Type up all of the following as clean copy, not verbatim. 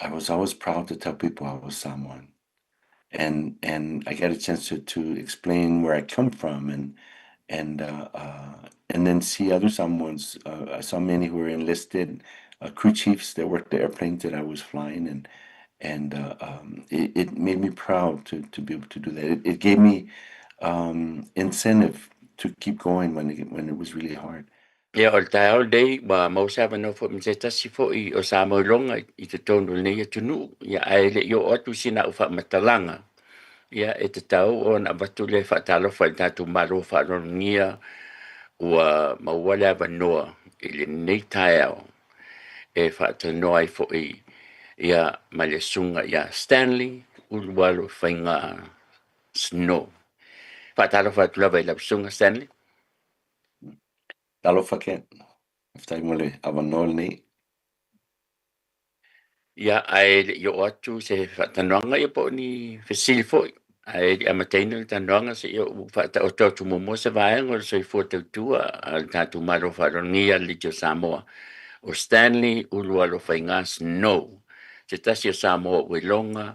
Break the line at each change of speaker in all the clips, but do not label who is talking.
I was always proud to tell people I was Samoan, and I got a chance to explain where I come from, and then see other Samoans. I saw many who were enlisted, crew chiefs that worked the airplanes that I was flying, and it made me proud to be able to do that. It gave me incentive to keep going when it was really hard.
Ia o le taeao lei ua mausawa no foʻi ma se tasi foʻi o sa mauloga I te tonu lenei atunuu ia ae leʻi o atu sina u faamatalaga ia e tatau ona avatu le faatalofa i le tatou malo faalologia ua maua le avanoa I lenei taeao e faatanoa ai foʻi ia ma le suga ia Stanley Ulualofaiga Snow faatalofa atu lava I lausuga Stanley.
Talofa Ken, aftai mo le avanoa lenei.
Ia ae leʻi o atu se faatanoaga ia po ni fesili foʻi ae le amataina le tanoaga se ia ua faataʻotaotu momua se vaega o le soifua tautua a le tatou malo faalologia le liti o Samoa o Stanley Ulualofaiga Snow se tasi o Samoa ua iloga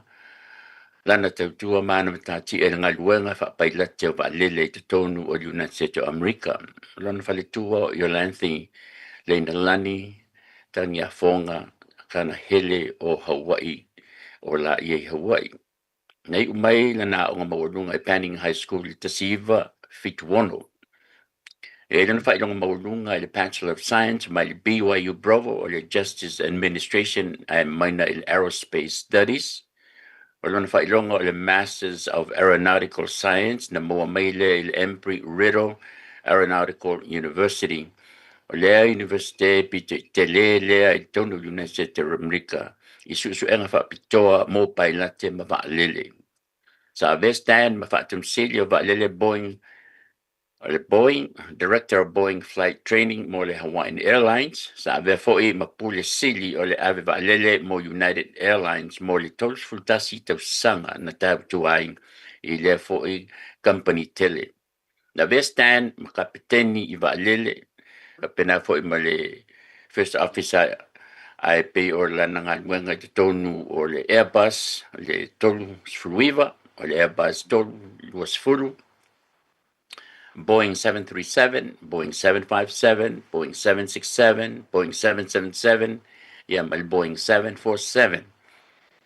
lana tautua mana matatiʻa I le galuega faapailate o vaalele I totonu o le United States of America lona faletua I o Lanthi leina lani taniafoga kana hele o Hawaii o la I Hawaii. Nei umai lana o maulunga I Panning High School I tasiva fituono. E lana whailonga maulunga I le Bachelor of Science mai le BYU Provo o le Justice Administration a maina I le Aerospace Studies. O lana whailonga o le Masters of Aeronautical Science na moa maile I le Embry-Riddle Aeronautical University. O lea Universite pite te lea I tonu United States of America. I suenga whapitoa mō pailate ma waalele. Sa Stan ma whaatumsili o waalele Boeing, o le Boeing, Director of Boeing Flight Training mo le Hawaiian Airlines. Sa fo'i ma pule sili o le ave waalele mo United Airlines mo le tolus fultasi tau sanga na tau tuai I le fo'i company tele. Na Stan ma kapiteni I waalele pena fo'i ma le first officer ai pe o lana ngaluenga I te tonu o le Airbus, le tolu sfruiva, o le Airbus tolu lua sfuru, Boeing 737, Boeing 757, Boeing 767, Boeing 777, ia ma le Boeing 747.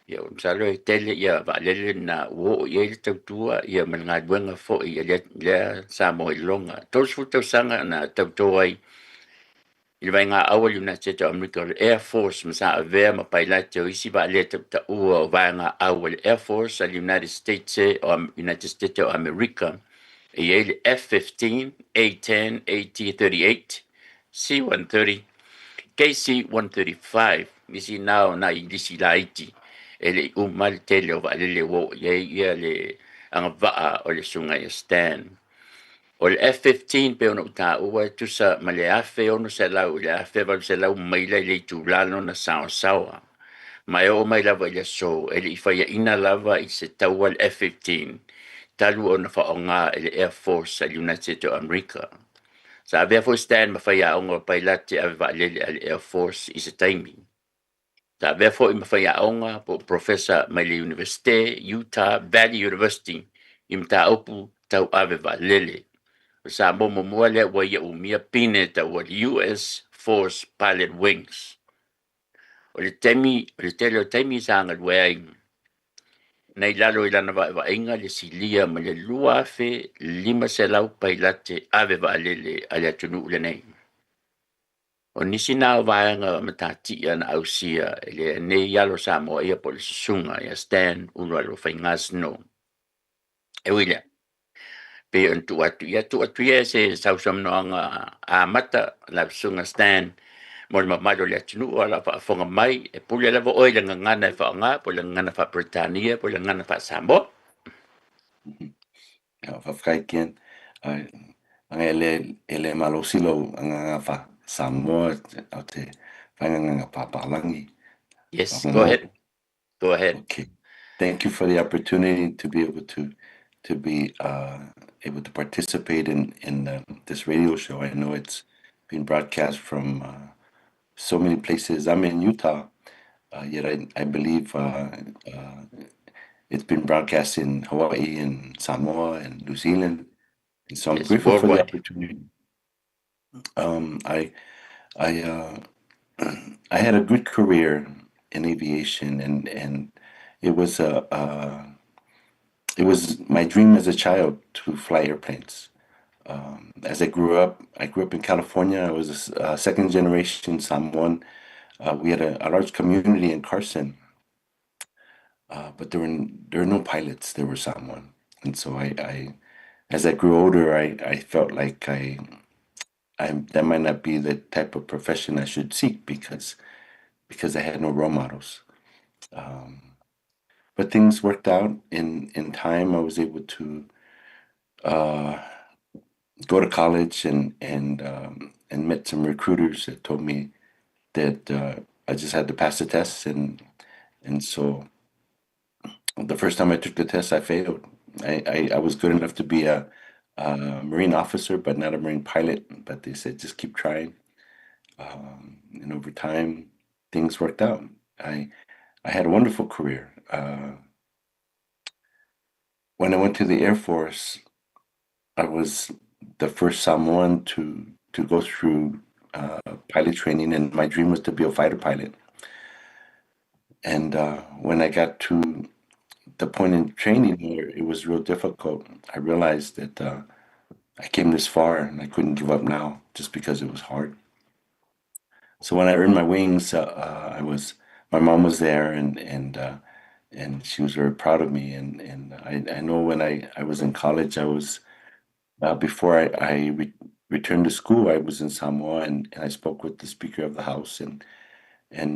Ia o msalo e tele ia vaalele na uo ia le tautua ia ma le ngaluenga fo'i ia lea Samoa I longa. Tolu sfuru tausanga na tautua ai I vai ngā awa United States of America le Air Force masa avea ma pailate o isi va le ta ua o vai ngā awa le Air Force al United States of America e le F-15, A-10, AT-38, C-130, KC-135 misi nao na I lisi laiti e le umal tele o va le wo ia le anga vaa o le sunga I Stan. O le F-15 pe ona uta ua tusa ma le afe ono se lau le afe val se lau maila I le tūlano na sawa. Mai o mai lava I le so e le ifaya ina lava I se taua le F-15 talu ona whaonga I le Air Force al United States of America. Sa avea fo Stan ma whaya onga pailate ave vaalele al Air Force I se taimi. Sa avea fo I ma whaya onga po professor mai le Universite Utah Valley University I mta opu tau ave vaalele. Sa momo mua lea ua ia umia pine ta ua US Force Pilot Wings. O le tele o taimi sa anga lua ai. Nei lalo I lana va inga le silia ma le lua afe 5 selau pailate ave vaalele ale atunu ule nei. O nisi nao vaanga matati ana ausia le nei yalo Samoa ia po le susunga ia Stan Ulualofaiga Snow. E wile. Pe on tu atu ia se sausamnoanga a mata la sunga Stan mo le mamalo le atunu ala fa fonga mai e pule la vo oile ngana fa nga po le ngana fa Britania po le ngana fa Samoa.
Fa whakaiken, anga ele malosilo anga fa Samoa o te whainganga papalangi.
Yes, go ahead.
Okay. Thank you for the opportunity to be able to be able to participate in this radio show. I know it's being broadcast from so many places. I'm in Utah, Yet I believe it's been broadcast in Hawaii and Samoa and New Zealand. And so I'm
It's
grateful for the
worldwide.
opportunity. I I I had a good career in aviation, and it was it was my dream as a child to fly airplanes. As I grew up in California. I was a second generation Samoan. We had a large community in Carson, but there were no pilots. There were Samoan, and so as I grew older, I felt like that might not be the type of profession I should seek because I had no role models. But things worked out in time. I was able to uh, go to college and met some recruiters that told me that I just had to pass the test, and so the first time I took the test, I failed. I was good enough to be a Marine officer, but not a Marine pilot. But they said just keep trying, and over time, things worked out. I had a wonderful career. When I went to the Air Force, I was the first Samoan to go through pilot training, and my dream was to be a fighter pilot. And when I got to the point in training where it was real difficult, I realized that I came this far and I couldn't give up now just because it was hard. So when I earned my wings, my mom was there, and she was very proud of me. And I know when I was in college, I was before returned to school, I was in Samoa, and I spoke with the Speaker of the House, and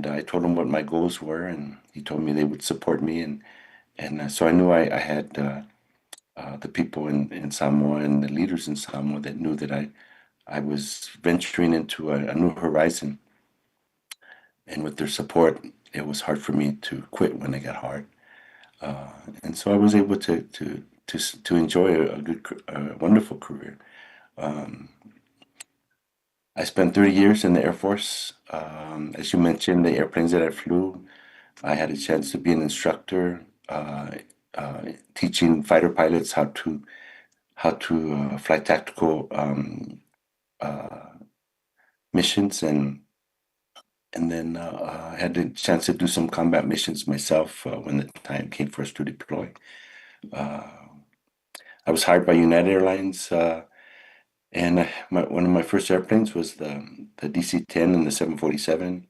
I told him what my goals were, and he told me they would support me, and so I knew I had the people in Samoa and the leaders in Samoa that knew that I was venturing into a new horizon, and with their support, it was hard for me to quit when it got hard, uh, and so I was able to enjoy a wonderful career. Um, I spent 30 years in the Air Force. As you mentioned, the airplanes that I flew, I had a chance to be an instructor, uh, teaching fighter pilots how to fly tactical uh, missions, and then I had the chance to do some combat missions myself when the time came for us to deploy. Uh, I was hired by United Airlines, and one of my first airplanes was the DC-10 and the 747,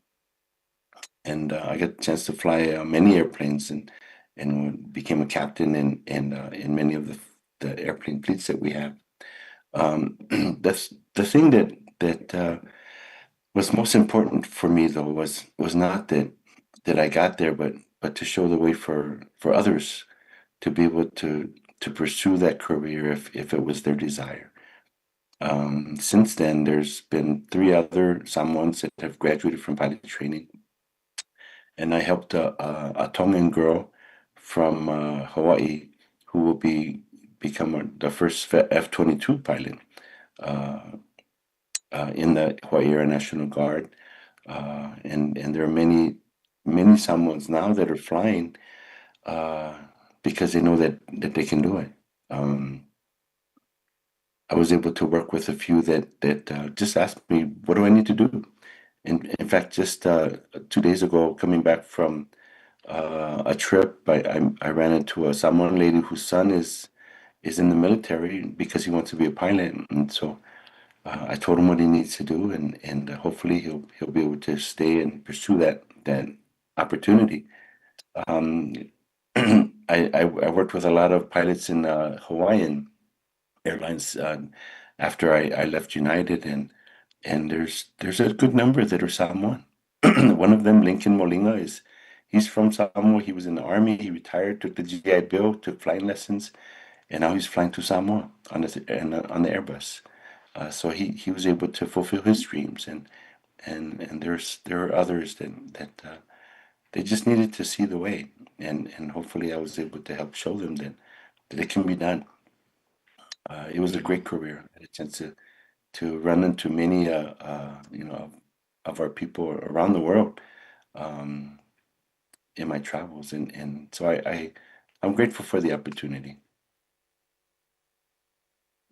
and I got the chance to fly many airplanes and became a captain in many of the airplane fleets that we have. That's the thing that was most important for me though was not that I got there, but to show the way for others to be able to pursue that career if it was their desire. Since then, there's been three other Samoans that have graduated from pilot training, and I helped a Tongan girl from Hawaii who will become the first F-22 pilot uh, in the Hawaii Air National Guard. And there are many Samoans now that are flying uh, because they know that they can do it. Um, I was able to work with a few that just asked me, "What do I need to do?" In fact, just 2 days ago, coming back from a trip, I ran into a Samoan lady whose son is in the military because he wants to be a pilot, and so I told him what he needs to do, and hopefully he'll be able to stay and pursue that opportunity. Um, I worked with a lot of pilots in Hawaiian Airlines after I left United, and there's a good number that are Samoan. One of them, Lincoln Molinga, he's from Samoa. He was in the army. He retired, took the GI Bill, took flying lessons, and now he's flying to Samoa on the Airbus. So he was able to fulfill his dreams, and there are others that they just needed to see the way, and hopefully I was able to help show them that it can be done. It was a great career. I had a chance to run into many of our people around the world. Um, in my travels, and so I'm grateful for the opportunity.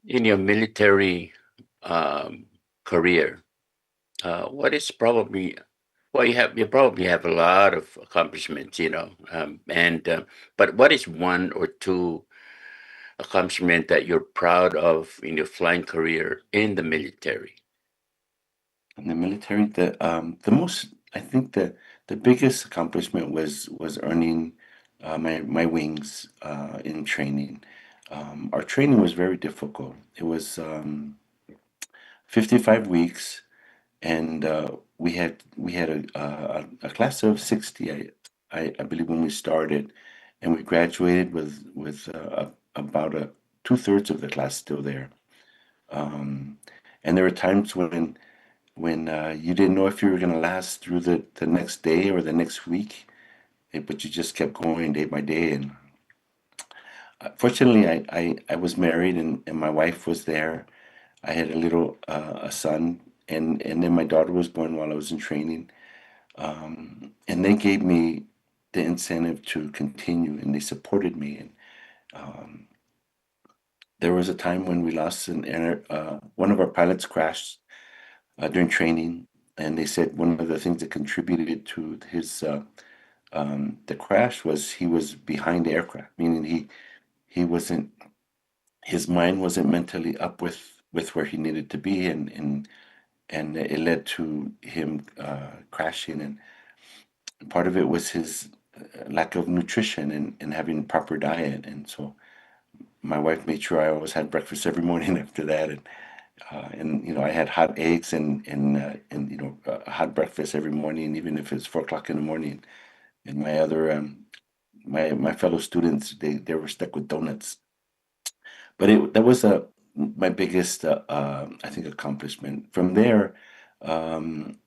In your military um, career, what is probably well, you probably have a lot of accomplishments, and but what is one or two accomplishment that you're proud of in your flying career in the military?
In the military, the most I think the biggest accomplishment was earning my wings in training. Our training was very difficult. It was 55 weeks, and we had a class of 60, I believe, when we started, and we graduated with about a two-thirds of the class still there. Um, and there were times when you didn't know if you were going to last through the next day or the next week, but you just kept going day by day. And fortunately, I was married, and my wife was there. I had a son, and then my daughter was born while I was in training. And they gave me the incentive to continue, and they supported me. And there was a time when we lost one of our pilots crashed during training, and they said one of the things that contributed to his the crash was he was behind the aircraft, meaning he wasn't his mind wasn't mentally up with where he needed to be, and it led to him crashing. And part of it was his lack of nutrition and having proper diet. And so my wife made sure I always had breakfast every morning after that, and I had hot eggs and a hot breakfast every morning, even if it's 4 o'clock in the morning. And my other my fellow students, they were stuck with donuts. But that was my biggest I think accomplishment. From there, um,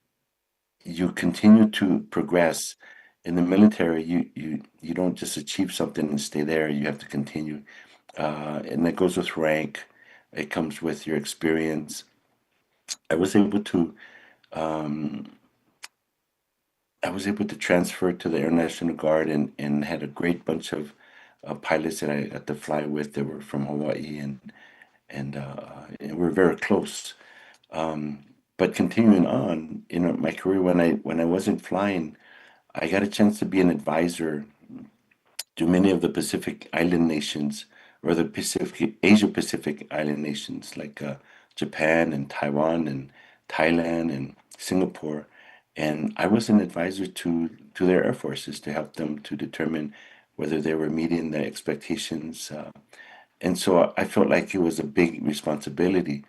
you continue to progress. In the military, you don't just achieve something and stay there. You have to continue, and that goes with rank. It comes with your experience. I was able to um, I was able to transfer to the Air National Guard and had a great bunch of pilots that I got to fly with that were from Hawaii, and we're very close. Um, but continuing on, my career, when I wasn't flying, I got a chance to be an advisor to many of the Pacific Island nations, or the Pacific Asia Pacific Island nations, like Japan and Taiwan and Thailand and Singapore. And I was an advisor to their air forces to help them to determine whether they were meeting the expectations. And so I felt like it was a big responsibility,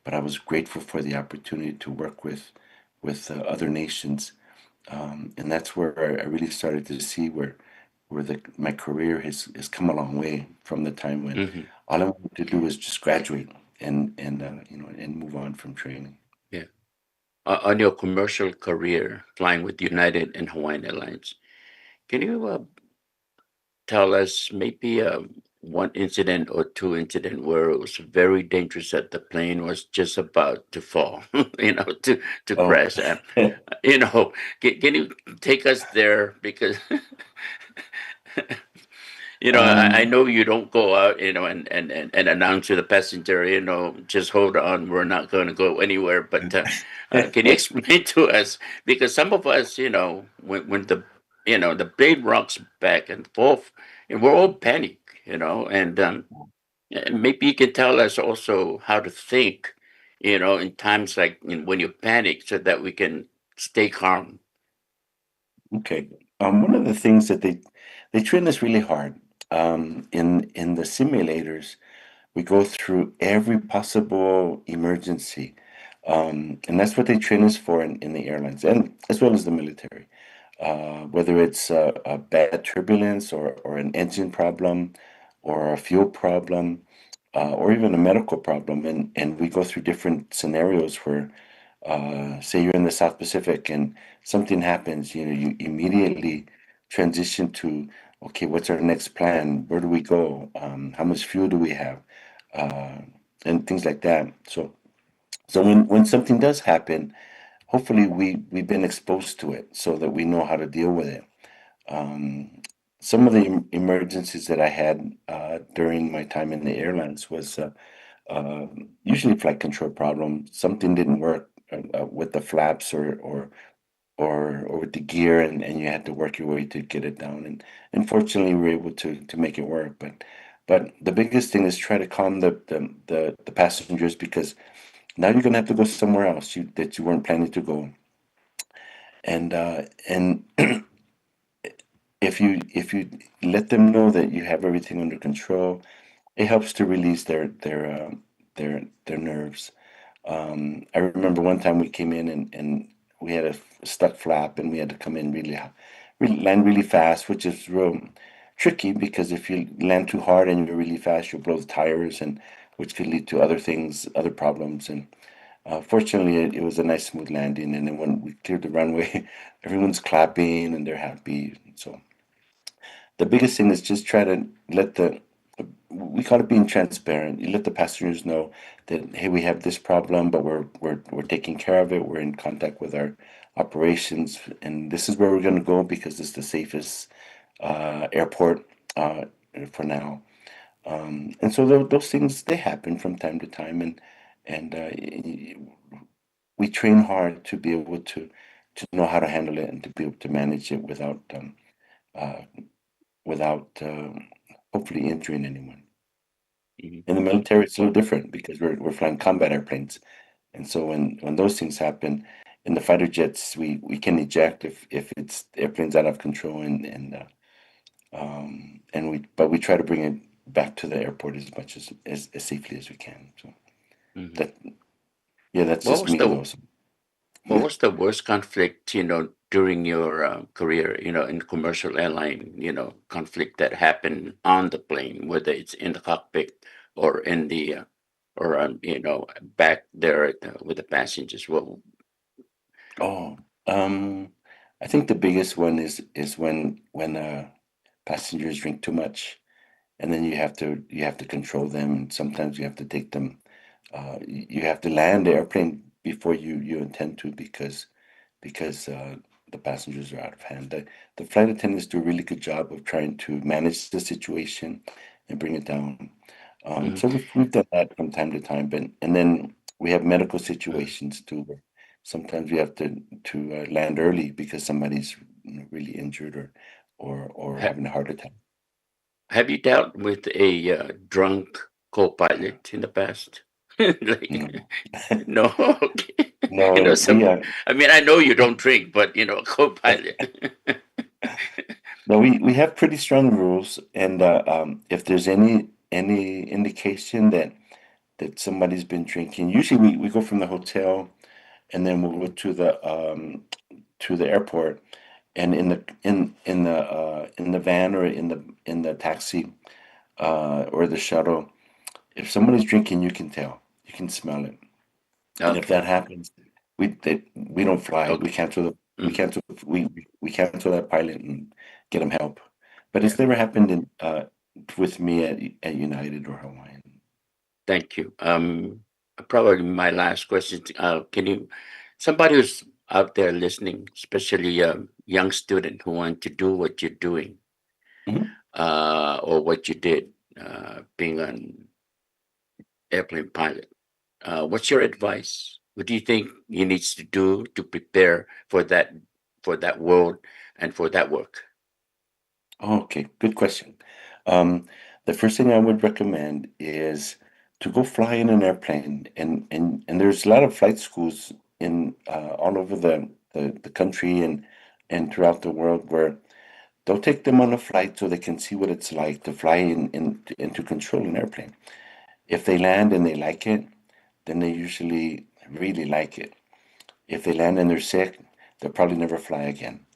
but I was grateful for the opportunity to work with other nations, and that's where I really started to see where my career has come a long way from the time when
Hmm.
all I wanted to do was just graduate and move on from training.
Yeah. On your commercial career flying with United and Hawaiian Airlines, can you tell us maybe one incident or two incident where it was very dangerous that the plane was just about to fall, to
Oh,
crash? Can you take us there? Because I
um,
know you don't go out, and announce to the passenger, just hold on, we're not going to go anywhere. But can you explain to us? Because some of us, when the plane rocks back and forth, and we're all panic, and maybe you can tell us also how to think, in times like when you panic, so that we can stay calm.
okay. One of the things that they train us really hard in the simulators. We go through every possible emergency. And that's what they train us for in the airlines and as well as the military. Whether it's a bad turbulence or an engine problem or a fuel problem or even a medical problem. And we go through different scenarios where, say, you're in the South Pacific and something happens, you immediately transition to, okay, what's our next plan? Where do we go? How much fuel do we have? uh, and things like that. So when something does happen, hopefully we've been exposed to it so that we know how to deal with it. Um, some of the emergencies that I had during my time in the airlines was usually flight control problem. Something didn't work with the flaps or with the gear, and you had to work your way to get it down. And fortunately, we were able to make it work. But the biggest thing is try to calm the passengers, because now you're gonna have to go somewhere else that you weren't planning to go. And if you let them know that you have everything under control, it helps to release their nerves. I remember one time we came in, and we had a stuck flap, and we had to come in really land really fast, which is real tricky, because if you land too hard and you're really fast, you'll blow the tires, and which could lead to other things, other problems. And fortunately, it was a nice smooth landing. And then when we cleared the runway, everyone's clapping and they're happy. So the biggest thing is just try to let the we call it being transparent. You let the passengers know that, hey, we have this problem, but we're taking care of it. We're in contact with our operations, and this is where we're going to go because it's the safest airport for now. And so those things, they happen from time to time, and we train hard to be able to know how to handle it and to be able to manage it uh, without hopefully injuring anyone.
Mhm.
In the military, it's a little different because we're flying combat airplanes, and so when those things happen in the fighter jets, we can eject if it's the airplane's out of control, and we try to bring it back to the airport as much as safely as we can. So
Mhm.
that yeah, that's
What
just
was
me
the
though. So,
what was the worst conflict, during your career, in commercial airline, conflict that happened on the plane, whether it's in the cockpit or in the or back there with the passengers? Well,
oh, I think the biggest one is when passengers drink too much, and then you have to control them, and sometimes you have to take them. You have to land the airplane before you intend to, because the passengers are out of hand. The flight attendants do a really good job of trying to manage the situation and bring it down.
mhm,
So we've done that from time to time, but and then we have medical
mhm.
situations too, where sometimes we have to land early because somebody's really injured or
Ha-
having a heart attack.
have you dealt with a drunk co-pilot in the past?
No,
Like, no, okay.
no,
I mean, I know you don't drink, but co-pilot.
no, we have pretty strong rules, and if there's any indication that somebody's been drinking, usually we go from the hotel, and then we'll go to the airport, and in the van or in the taxi or the shuttle, if somebody's drinking, you can tell, you can smell it. And if
Okay,
that happens, we don't fly. We
okay.
cancel the we
Mhm.
cancel we cancel that pilot and get them help. But
Yeah,
it's never happened with me at United or Hawaiian.
thank you. Probably my last question. Somebody who's out there listening, especially a young student who want to do what you're doing,
Mhm.
or what you did, being an airplane pilot. What's your advice? What do you think he needs to do to prepare for that world and for that work?
Okay, good question. Um, the first thing I would recommend is to go fly in an airplane, and there's a lot of flight schools in all over the country and throughout the world where they'll take them on a flight so they can see what it's like to fly into control an airplane. If they land and they like it, then they usually really like it. If they land and they're sick, they'll probably never fly again.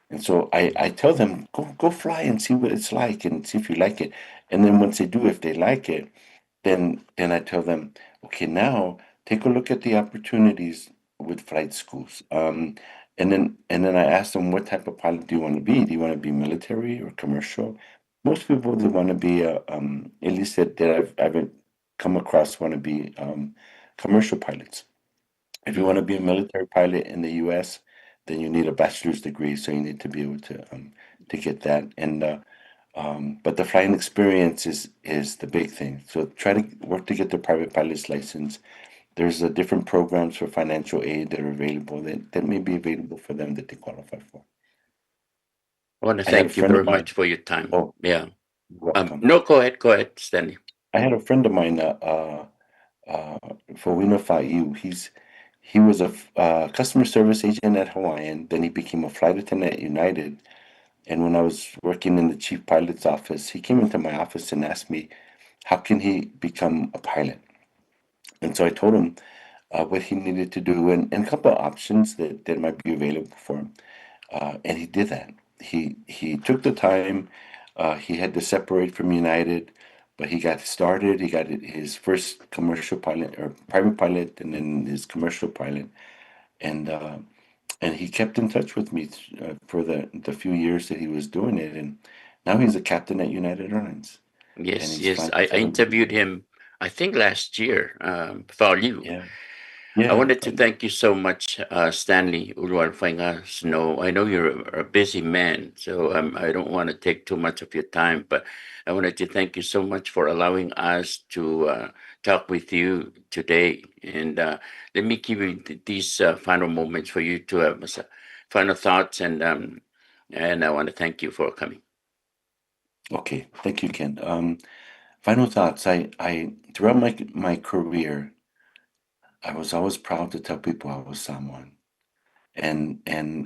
And so I
Mhm.
tell them, go fly and see what it's like and see if you like it. And then once they do, if they like it, then I tell them, okay, now take a look at the opportunities with flight schools. And then I ask them, what type of pilot do you want to be? Do you want to be military or commercial? Most people, they want to be at least that I've come across, want to be commercial pilots. If you want to
Mhm.
be a military pilot in the U.S., then you need a bachelor's degree, so you need to be able to get that. And but the flying experience is the big thing. So try to work to get the private pilot's license. There's different programs for financial aid that are available that may be available for them that they qualify for.
I want to
I had a
thank you
friend of
very
mine.
much for your time.
Oh,
Yeah.
welcome.
No, go ahead, Stanley.
I had a friend of mine, uh, Fawina. He was a customer service agent at Hawaiian. Then he became a flight attendant at United. And when I was working in the chief pilot's office, he came into my office and asked me, how can he become a pilot? And so I told him what he needed to do and a couple of options that might be available for him. And he did that. He took the time. He had to separate from United, but he got started. He got his first commercial pilot or private pilot, and then his commercial pilot, and uh, and he kept in touch with me for the few years that he was doing it. And now he's a captain at United Airlines, and
Yes,
he's
yes.
flying
I
for them.
interviewed him, I think last year, for you.
Yeah,
I
yeah,
wanted to thank you so much, Stanley Ulualofaiga Snow. I know you're a busy man, so I don't want to take too much of your time, but I wanted to thank you so much for allowing us to talk with you today. And let me give you these final moments for you to have final thoughts, and I want to thank you for coming.
okay. Thank you, Ken. Final thoughts. I throughout my career, I was always proud to tell people I was Samoan, and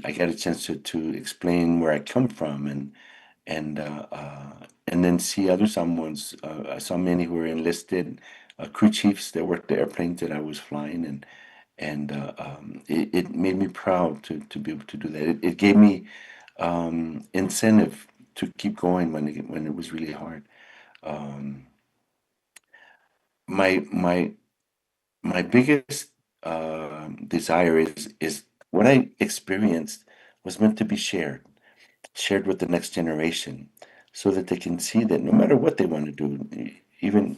I got a chance to explain where I come from, and then see other Samoans. I saw many who were enlisted, crew chiefs that worked the airplanes that I was flying, and it made me proud to be able to do that. It gave me incentive to keep going when it was really hard. Um, my my biggest desire is what I experienced was meant to be shared with the next generation, so that they can see that no matter what they want to do, even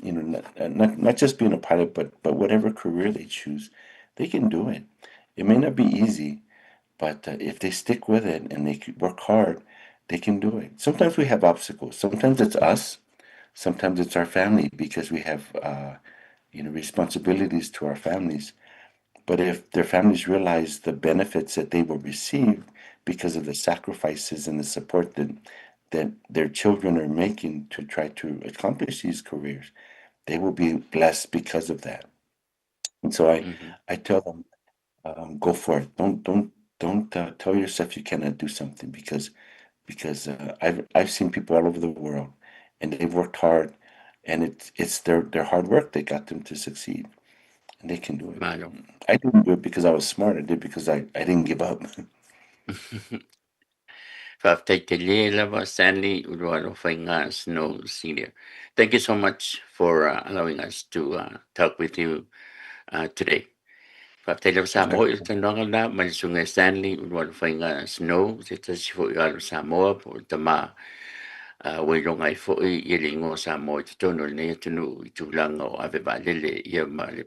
not just being a pilot, but whatever career they choose, they can do it. It may not be easy, but if they stick with it and they work hard, they can do it. Sometimes we have obstacles. Sometimes it's us. Sometimes it's our family because we have responsibilities to our families. But if their families realize the benefits that they will receive because of the sacrifices and the support that their children are making to try to accomplish these careers, they will be blessed because of that. And so
Hmm.
I tell them, go for it. Don't tell yourself you cannot do something because I've seen people all over the world, and they've worked hard, and it's their hard work that got them to succeed, and they can do it.
Malo.
I didn't do it because I was smart. I did it because I didn't give up.
Faafetaitele Stanley Ulualofaiga Snow Senior. Thank you so much for allowing us to talk with you today. Faafetaitele Samoa il tanonga na malisunga Stanley Ulualofaiga Snow se tasi fo i Samoa po tama wailonga i fo i ringo Samoa te tono nei tunu i tūlanga o ave valele ia ma le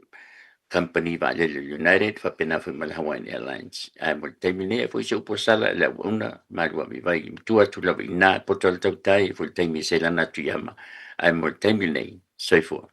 company valele United fa pena fo mal Hawaiian Airlines. Ai mo taimine fo se upo sala la una malua mi vai tua tu la ina po tol tau tai fo taimi se lana tu yama. Ai mo taimine soifo.